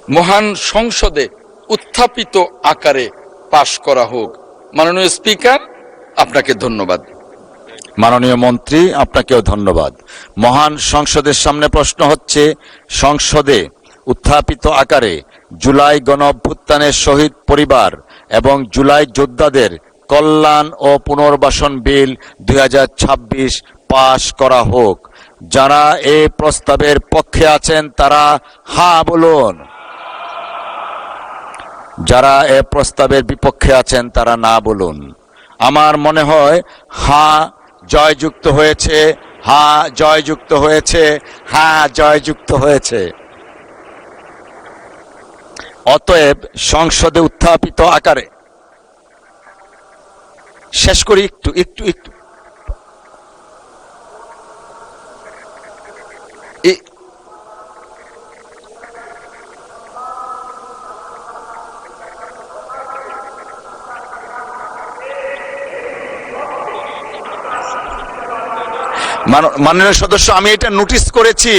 মহান সংসদে উত্থাপিত আকারে পাশ করা হোক। মাননীয় স্পিকার, আপনাকে ধন্যবাদ। মাননীয় মন্ত্রী, আপনাকেও ধন্যবাদ। মহান সংসদের সামনে প্রশ্ন হচ্ছে, সংসদে উত্থাপিত আকারে জুলাই গণঅভ্যুত্থানের শহীদ পরিবার এবং জুলাই যোদ্ধাদের কল্যাণ ও পুনর্বাসন বিল 2026 পাশ করা হোক। যারা এই প্রস্তাবের পক্ষে আছেন তারা হ্যাঁ বলুন। যারা এই প্রস্তাবের বিপক্ষে আছেন তারা না বলুন। আমার মনে হয় হ্যাঁ জয়যুক্ত হয়েছে, হ্যাঁ জয়যুক্ত হয়েছে, হ্যাঁ জয়যুক্ত হয়েছে। অতএব সংসদে উত্থাপিত আকারে শেষ করি একটু একটু একটু মাননীয় সদস্য, আমি এটা নোটিশ করেছি।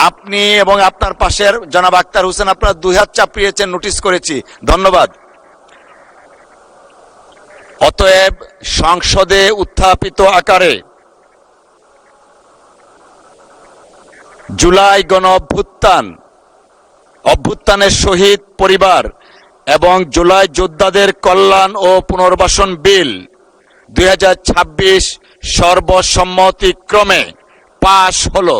আপনি এবং আপনার পাশের জনাব আক্তার হোসেন আপনারা দুই হাত চাপিয়েছেন, নোটিশ করেছি। ধন্যবাদ। অতএব সংসদে উত্থাপিত আকারে জুলাই গণ অভ্যুত্থানের শহীদ পরিবার এবং জুলাই যোদ্ধাদের কল্যাণ ও পুনর্বাসন বিল 2026 সর্বসম্মতিক্রমে পাশ হলো।